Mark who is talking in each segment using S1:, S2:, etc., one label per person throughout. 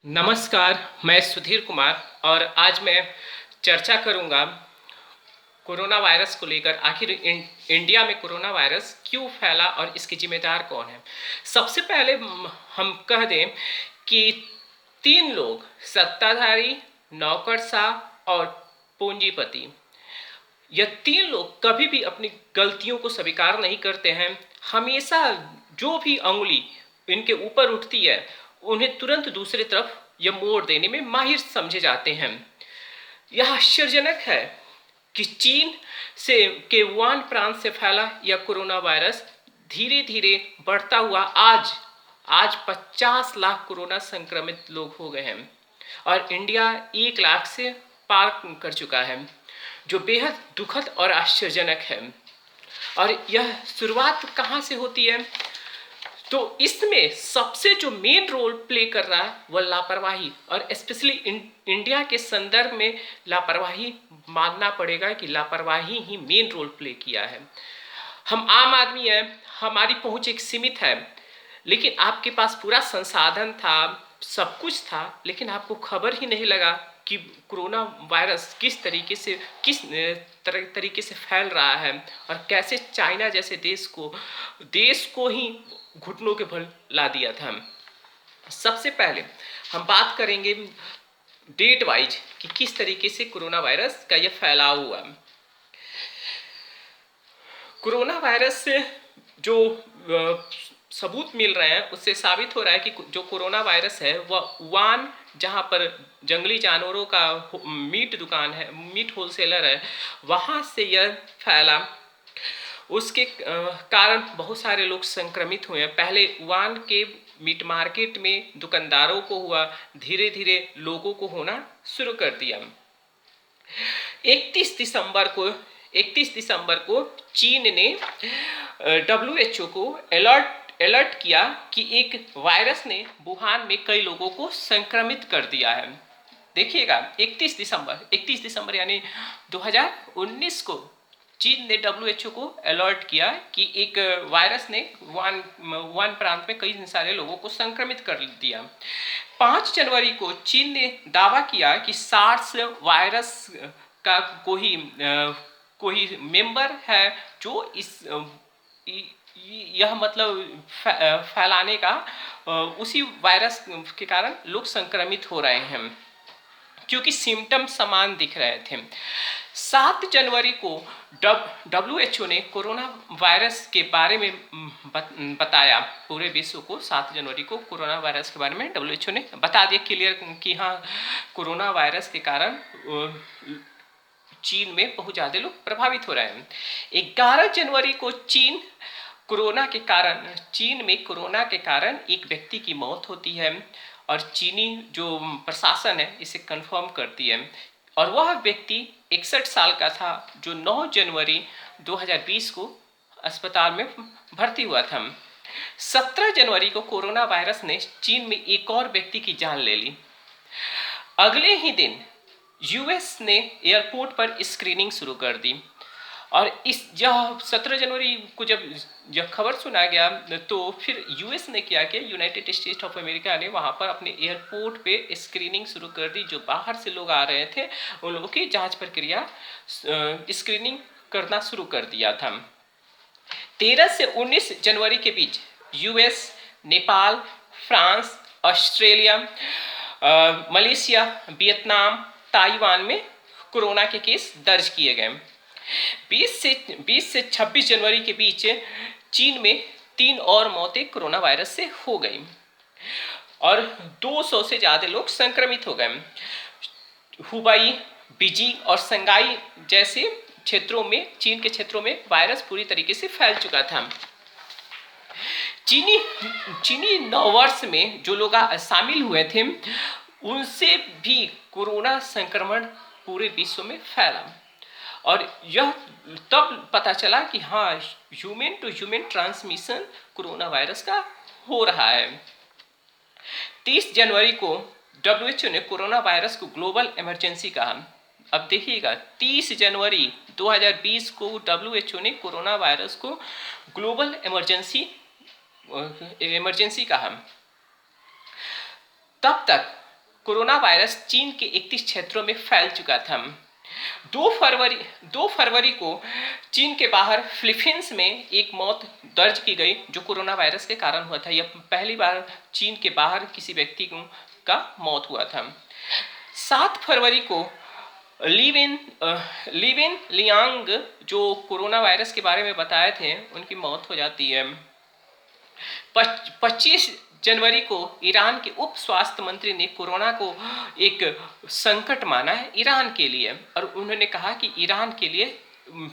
S1: नमस्कार, मैं सुधीर कुमार और आज मैं चर्चा करूंगा कोरोना वायरस को लेकर। आखिर इंडिया में कोरोना वायरस क्यों फैला और इसके जिम्मेदार कौन है। सबसे पहले हम कह दें कि तीन लोग, सत्ताधारी, नौकरशाह और पूंजीपति, यह तीन लोग कभी भी अपनी गलतियों को स्वीकार नहीं करते हैं। हमेशा जो भी अंगुली इनके ऊपर उठती है उन्हें तुरंत दूसरी तरफ यह मोड़ देने में माहिर समझे जाते हैं। यह आश्चर्यजनक है कि चीन से के वुहान प्रांत से फैला यह कोरोना वायरस धीरे धीरे बढ़ता हुआ आज 50 लाख कोरोना संक्रमित लोग हो गए हैं और इंडिया 1 लाख से पार कर चुका है, जो बेहद दुखद और आश्चर्यजनक है। और यह शुरुआत कहाँ से होती है? तो इसमें सबसे जो मेन रोल प्ले कर रहा है वह लापरवाही, और स्पेशली इंडिया के संदर्भ में लापरवाही मानना पड़ेगा कि लापरवाही ही मेन रोल प्ले किया है। हम आम आदमी हैं, हमारी पहुंच एक सीमित है, लेकिन आपके पास पूरा संसाधन था, सब कुछ था, लेकिन आपको खबर ही नहीं लगा कि कोरोना वायरस किस तरीके से फैल रहा है और कैसे चाइना जैसे देश को ही घुटनों के बल ला दिया था। सबसे पहले हम बात करेंगे डेट वाइज कि किस तरीके से कोरोना वायरस का यह फैलाव हुआ। कोरोना वायरस से जो सबूत मिल रहे हैं उससे साबित हो रहा है कि जो कोरोना वायरस है वह वुहान, जहाँ पर जंगली जानवरों का मीट दुकान है, मीट होलसेलर है, वहाँ से यह फैला। उसके कारण बहुत सारे लोग संक्रमित हुए हैं। पहले वुहान के मीट मार्केट में दुकानदारों को हुआ, धीरे धीरे लोगों को होना शुरू कर दिया। 31 दिसंबर को चीन ने WHO को अलर्ट किया कि एक वायरस ने वुहान में कई लोगों को संक्रमित कर दिया है। देखिएगा, 31 दिसंबर यानी 2019 को चीन ने WHO को अलर्ट किया कि एक वायरस ने वुहान प्रांत में कई सारे लोगों को संक्रमित कर दिया। 5 जनवरी को चीन ने दावा किया कि सार्स वायरस का कोई मेंबर है जो यह मतलब फैलाने का, उसी वायरस के कारण लोग संक्रमित हो रहे हैं क्योंकि सिम्टम समान दिख रहे थे। 7 जनवरी को WHO ने कोरोना वायरस के बारे में बताया पूरे विश्व को। 7 जनवरी को कोरोना वायरस के बारे में WHO ने बता दिया क्लियर कि हाँ, कोरोना वायरस के कारण चीन में बहुत ज़्यादा लोग प्रभावित हो रहे हैं। 11 जनवरी को चीन में कोरोना के कारण एक व्यक्ति की मौत होती है और चीनी जो प्रशासन है इसे कंफर्म करती है, और वह व्यक्ति 61 साल का था जो 9 जनवरी 2020 को अस्पताल में भर्ती हुआ था। 17 जनवरी को कोरोना वायरस ने चीन में एक और व्यक्ति की जान ले ली। अगले ही दिन यूएस ने एयरपोर्ट पर स्क्रीनिंग शुरू कर दी, और यह 17 जनवरी को जब यह खबर सुना गया तो फिर यूएस ने क्या किया, यूनाइटेड स्टेट्स ऑफ अमेरिका ने वहाँ पर अपने एयरपोर्ट पे स्क्रीनिंग शुरू कर दी। जो बाहर से लोग आ रहे थे उन लोगों की जांच प्रक्रिया, स्क्रीनिंग करना शुरू कर दिया था। 13 से 19 जनवरी के बीच US, Nepal, France, Australia, Malaysia, Vietnam, Taiwan में कोरोना के केस दर्ज किए गए। 20 से 26 जनवरी के बीच चीन में 3 और मौतें कोरोना वायरस से हो गई और 200 से ज़्यादा लोग संक्रमित हो गए। हुबई, बीजिंग और शंघाई जैसे क्षेत्रों में, चीन के क्षेत्रों में वायरस पूरी तरीके से फैल चुका था। चीनी नववर्ष में जो लोग शामिल हुए थे उनसे भी कोरोना संक्रमण पूरे विश्व में फैला, और यह तब पता चला कि हाँ, human to human transmission corona virus का हो रहा है। 30 जनवरी को WHO ने कोरोना वायरस को ग्लोबल इमरजेंसी कहा। अब देखिएगा, 30 जनवरी 2020 को WHO ने कोरोना वायरस को ग्लोबल इमरजेंसी कहा। तब तक कोरोना वायरस चीन के 31 क्षेत्रों में फैल चुका था। 2 फरवरी को चीन के बाहर फिलीपींस में एक मौत दर्ज की गई जो कोरोना वायरस के कारण हुआ था। यह पहली बार चीन के बाहर किसी व्यक्ति का मौत हुआ था। 7 फरवरी को लिविन लियांग जो कोरोना वायरस के बारे में बताए थे उनकी मौत हो जाती है। 25 जनवरी को ईरान के उप स्वास्थ्य मंत्री ने कोरोना को एक संकट माना है ईरान के लिए, और उन्होंने कहा कि ईरान के लिए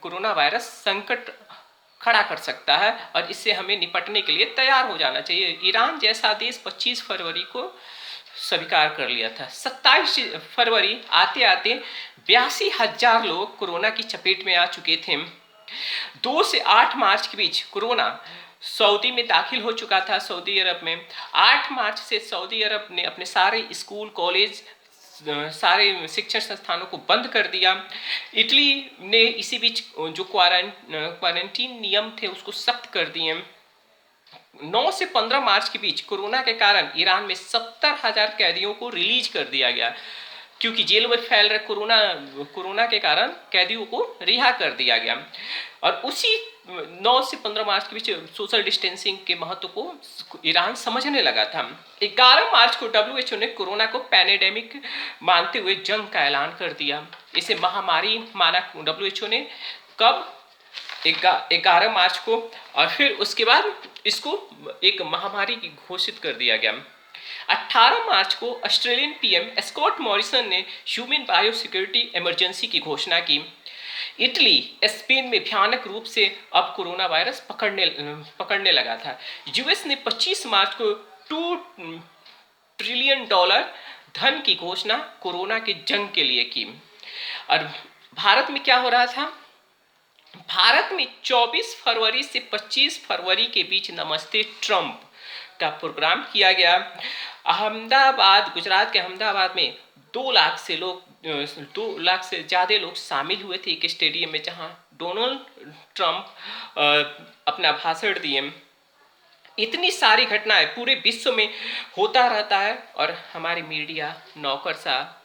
S1: कोरोना वायरस संकट खड़ा कर सकता है और इससे हमें निपटने के लिए तैयार हो जाना चाहिए। ईरान जैसा देश 25 फरवरी को स्वीकार कर लिया था। 27 फरवरी आते आते 82,000 लोग कोरोना की चपेट में आ चुके थे। 2 से 8 मार्च के बीच कोरोना सऊदी में दाखिल हो चुका था, सऊदी अरब में। 8 मार्च से सऊदी अरब ने अपने सारे स्कूल कॉलेज सारे शिक्षण संस्थानों को बंद कर दिया। इटली ने इसी बीच जो क्वारंटीन नियम थे उसको सख्त कर दिए। 9 से 15 मार्च के बीच कोरोना के कारण ईरान में 70,000 कैदियों को रिलीज कर दिया गया, क्योंकि जेलों में फैल रहे कोरोना के कारण कैदियों को रिहा कर दिया गया। और उसी 9 से 15 मार्च के बीच सोशल डिस्टेंसिंग के महत्व को ईरान समझने लगा था। 11 मार्च को WHO ने कोरोना को पैंडेमिक मानते हुए जंग का ऐलान कर दिया। इसे महामारी माना WHO ने कब? 11 मार्च को, और फिर उसके बाद इसको एक महामारी की घोषित कर दिया गया। 18 मार्च को ऑस्ट्रेलियन पीएम स्कॉट मॉरिसन ने ह्यूमन बायोसिक्योरिटी इमरजेंसी की घोषणा की। इटली स्पेन में भयानक रूप से अब कोरोना वायरस पकड़ने लगा था। यूएस ने 25 मार्च को $2 ट्रिलियन धन की घोषणा कोरोना के जंग के लिए की। और भारत में क्या हो रहा था? भारत में 24 फरवरी से 25 फरवरी के बीच नमस्ते ट्रंप का प्रोग्राम किया गया। गुजरात के अहमदाबाद में 2 लाख से ज़्यादा लोग शामिल हुए थे एक स्टेडियम में, जहां डोनाल्ड ट्रंप अपना भाषण दिए। इतनी सारी घटनाएं पूरे विश्व में होता रहता है और हमारी मीडिया नौकरशाह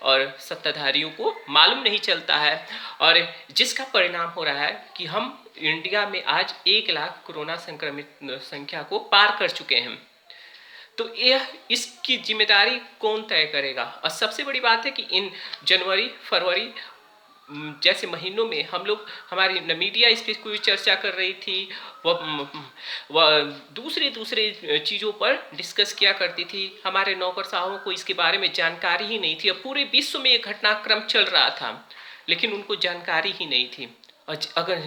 S1: और सत्ताधारियों को मालूम नहीं चलता है, और जिसका परिणाम हो रहा है कि हम इंडिया में आज 1 लाख कोरोना संक्रमित संख्या को पार कर चुके हैं। तो यह इसकी जिम्मेदारी कौन तय करेगा? और सबसे बड़ी बात है कि इन जनवरी फरवरी जैसे महीनों में हमारी मीडिया इस पर कोई चर्चा कर रही थी, वह दूसरे चीज़ों पर डिस्कस किया करती थी। हमारे नौकरशाहों को इसके बारे में जानकारी ही नहीं थी, और पूरे विश्व में एक घटनाक्रम चल रहा था लेकिन उनको जानकारी ही नहीं थी। और अगर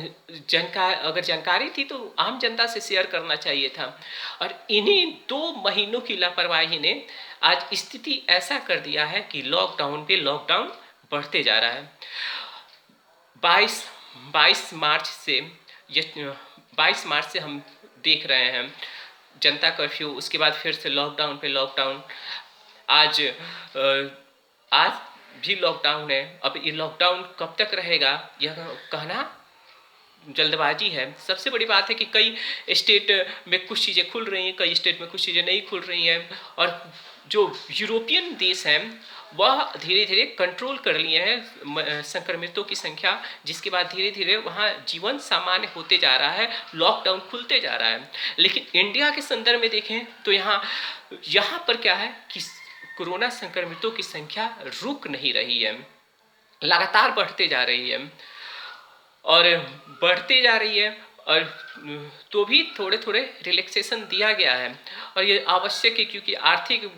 S1: जानकारी थी तो आम जनता से शेयर करना चाहिए था। और इन्हीं 2 महीनों की लापरवाही ने आज स्थिति ऐसा कर दिया है कि लॉकडाउन पे लॉकडाउन बढ़ते जा रहा है। 22 मार्च से हम देख रहे हैं जनता कर्फ्यू, उसके बाद फिर से लॉकडाउन पे लॉकडाउन। आज भी लॉकडाउन है। अब ये लॉकडाउन कब तक रहेगा यह कहना जल्दबाजी है। सबसे बड़ी बात है कि कई स्टेट में कुछ चीज़ें खुल रही हैं, कई स्टेट में कुछ चीज़ें नहीं खुल रही हैं, और जो यूरोपियन देश हैं वह धीरे धीरे कंट्रोल कर लिए हैं संक्रमितों की संख्या, जिसके बाद धीरे धीरे वहाँ जीवन सामान्य होते जा रहा है, लॉकडाउन खुलते जा रहा है। लेकिन इंडिया के संदर्भ में देखें तो यहाँ पर क्या है कि कोरोना संक्रमितों की संख्या रुक नहीं रही है, लगातार बढ़ते जा रही है और बढ़ते जा रही है। और तो भी थोड़े थोड़े रिलैक्सेशन दिया गया है, और ये आवश्यक है क्योंकि आर्थिक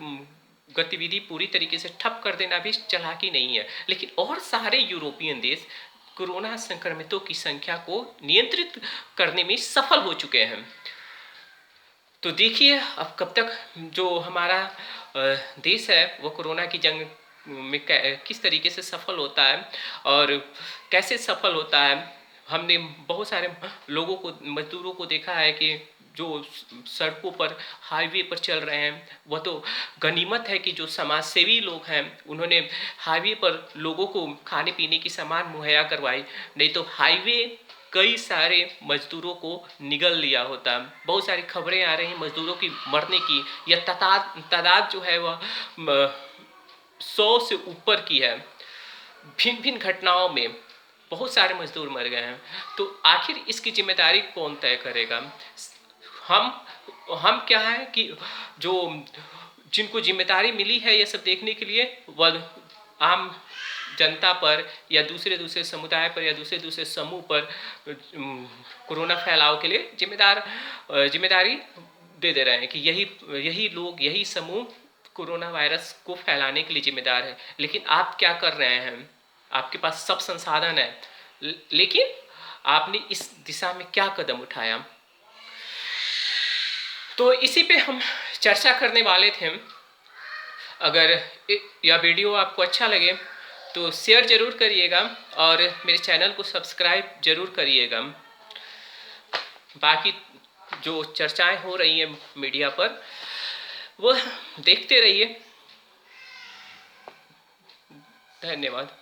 S1: गतिविधि पूरी तरीके से ठप कर देना भी चालाकी नहीं है। लेकिन और सारे यूरोपियन देश कोरोना संक्रमितों की संख्या को नियंत्रित करने में सफल हो चुके हैं। तो देखिए अब कब तक जो हमारा देश है वो कोरोना की जंग में किस तरीके से सफल होता है और कैसे सफल होता है। हमने बहुत सारे लोगों को, मजदूरों को देखा है कि जो सड़कों पर हाईवे पर चल रहे हैं, वह तो गनीमत है कि जो समाजसेवी लोग हैं उन्होंने हाईवे पर लोगों को खाने पीने की सामान मुहैया करवाई, नहीं तो हाईवे कई सारे मजदूरों को निगल लिया होता। बहुत सारी खबरें आ रही हैं मजदूरों की मरने की, या तादाद जो है वह 100 से ऊपर की है। भिन्न भिन्न घटनाओं में बहुत सारे मजदूर मर गए हैं। तो आखिर इसकी जिम्मेदारी कौन तय करेगा? हम क्या है कि जो जिनको जिम्मेदारी मिली है ये सब देखने के लिए, वह आम जनता पर या दूसरे दूसरे समुदाय पर या दूसरे दूसरे समूह पर कोरोना फैलाव के लिए जिम्मेदारी दे रहे हैं कि यही लोग, यही समूह कोरोना वायरस को फैलाने के लिए जिम्मेदार है। लेकिन आप क्या कर रहे हैं? आपके पास सब संसाधन है, लेकिन आपने इस दिशा में क्या कदम उठाया? तो इसी पे हम चर्चा करने वाले थे। अगर यह वीडियो आपको अच्छा लगे तो शेयर ज़रूर करिएगा और मेरे चैनल को सब्सक्राइब ज़रूर करिएगा। बाकी जो चर्चाएं हो रही हैं मीडिया पर वह देखते रहिए। धन्यवाद।